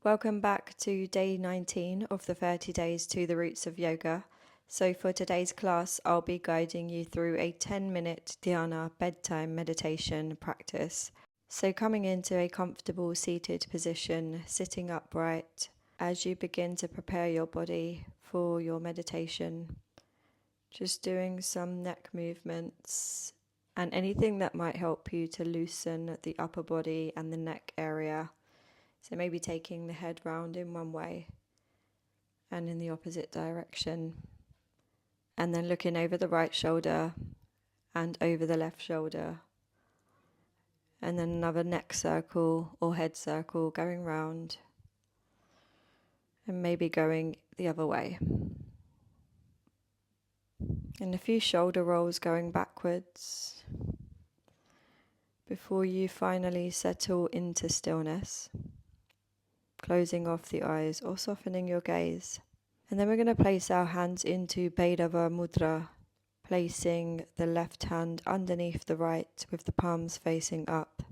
Welcome back to day 19 of the 30 days to the roots of yoga. So for today's class, I'll be guiding you through a 10-minute dhyana bedtime meditation practice. So coming into a comfortable seated position, sitting upright, as you begin to prepare your body for your meditation, just doing some neck movements and anything that might help you to loosen the upper body and the neck area. So maybe taking the head round in one way and in the opposite direction. And then looking over the right shoulder and over the left shoulder. And then another neck circle or head circle going round. And maybe going the other way. And a few shoulder rolls going backwards before you finally settle into stillness, closing off the eyes or softening your gaze. And then we're going to place our hands into Bhairava Mudra, placing the left hand underneath the right with the palms facing up.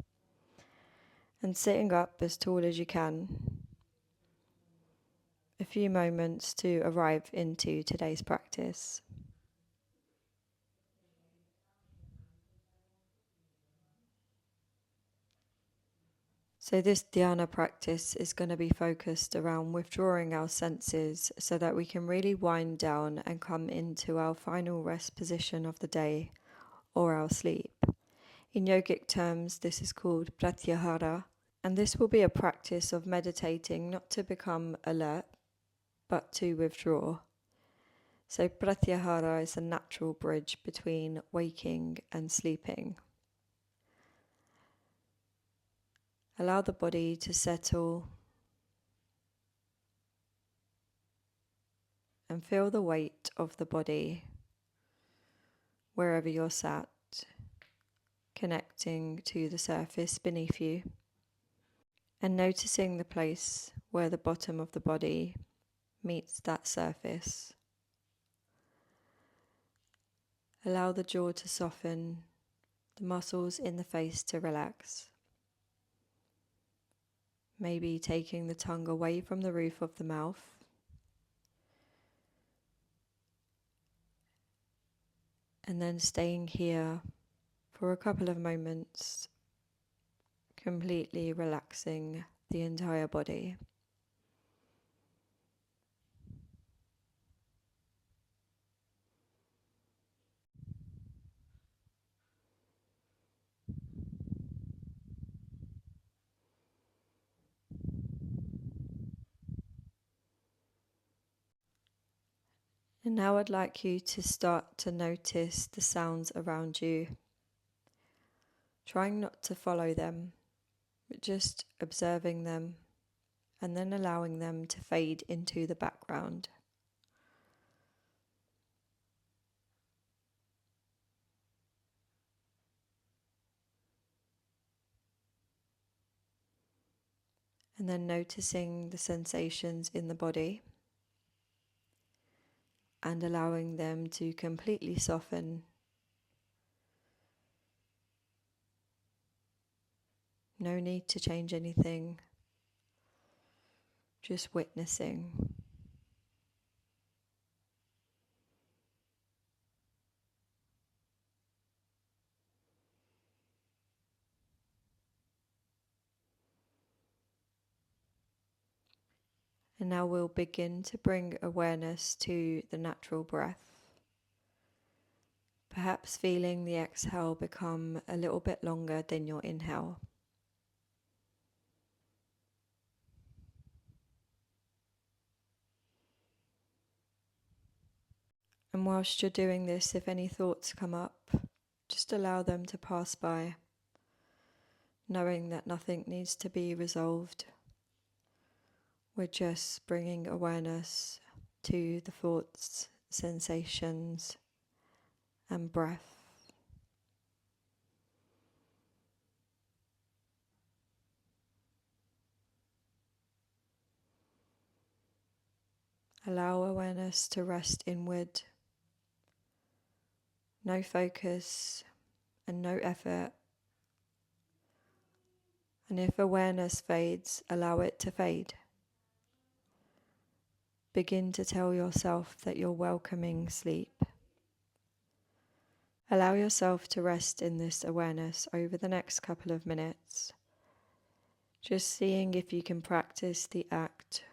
And sitting up as tall as you can. A few moments to arrive into today's practice. So this dhyana practice is going to be focused around withdrawing our senses so that we can really wind down and come into our final rest position of the day or our sleep. In yogic terms, this is called pratyahara, and this will be a practice of meditating not to become alert, but to withdraw. So pratyahara is a natural bridge between waking and sleeping. Allow the body to settle and feel the weight of the body wherever you're sat, connecting to the surface beneath you and noticing the place where the bottom of the body meets that surface. Allow the jaw to soften, the muscles in the face to relax. Maybe taking the tongue away from the roof of the mouth. And then staying here for a couple of moments, completely relaxing the entire body. And now I'd like you to start to notice the sounds around you, trying not to follow them, but just observing them and then allowing them to fade into the background. And then noticing the sensations in the body and allowing them to completely soften. No need to change anything, just witnessing. And now we'll begin to bring awareness to the natural breath. Perhaps feeling the exhale become a little bit longer than your inhale. And whilst you're doing this, if any thoughts come up, just allow them to pass by, knowing that nothing needs to be resolved. We're just bringing awareness to the thoughts, sensations, and breath. Allow awareness to rest inward. No focus and no effort. And if awareness fades, allow it to fade. begin to tell yourself that you're welcoming sleep. Allow yourself to rest in this awareness over the next couple of minutes, just seeing if you can practice the act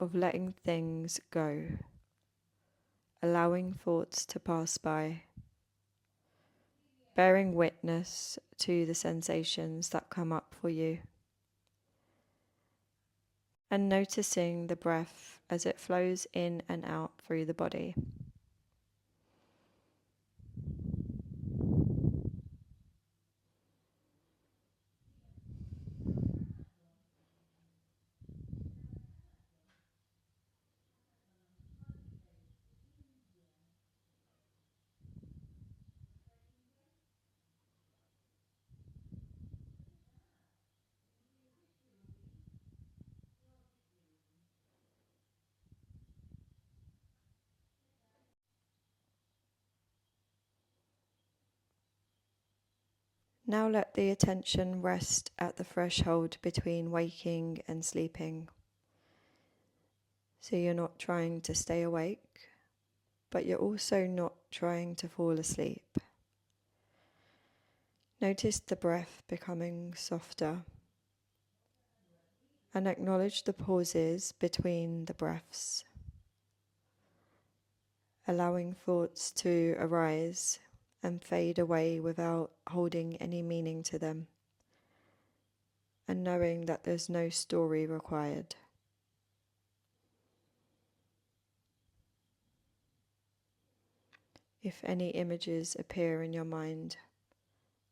of letting things go, allowing thoughts to pass by, bearing witness to the sensations that come up for you, and noticing the breath as it flows in and out through the body. Now let the attention rest at the threshold between waking and sleeping. So you're not trying to stay awake, but you're also not trying to fall asleep. Notice the breath becoming softer and acknowledge the pauses between the breaths, allowing thoughts to arise and fade away without holding any meaning to them, and knowing that there's no story required. If any images appear in your mind,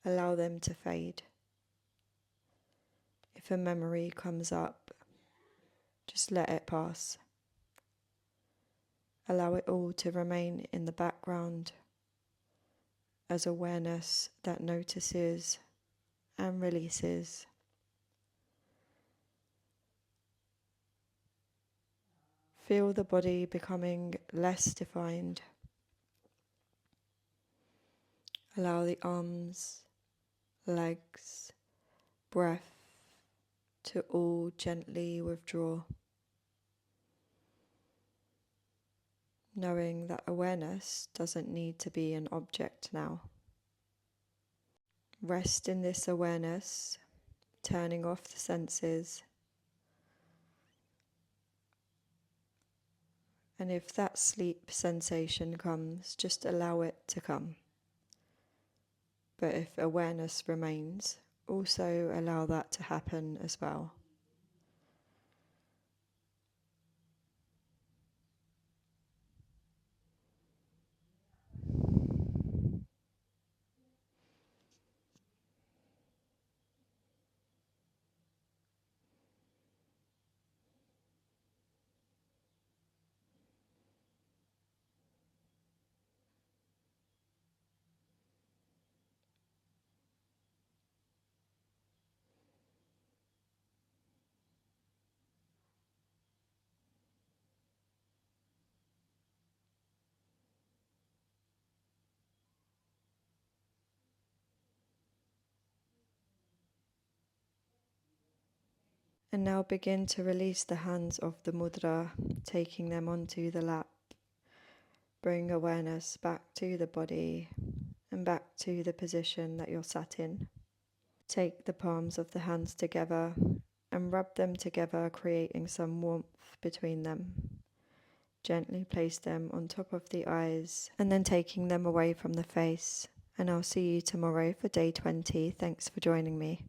allow them to fade. If a memory comes up, just let it pass. Allow it all to remain in the background as awareness that notices and releases. Feel the body becoming less defined. Allow the arms, legs, breath to all gently withdraw, knowing that awareness doesn't need to be an object now. Rest in this awareness, turning off the senses, and if that sleep sensation comes, just allow it to come. But if awareness remains, also allow that to happen as well. And now begin to release the hands of the mudra, taking them onto the lap. Bring awareness back to the body and back to the position that you're sat in. Take the palms of the hands together and rub them together, creating some warmth between them. Gently place them on top of the eyes and then taking them away from the face. And I'll see you tomorrow for day 20. Thanks for joining me.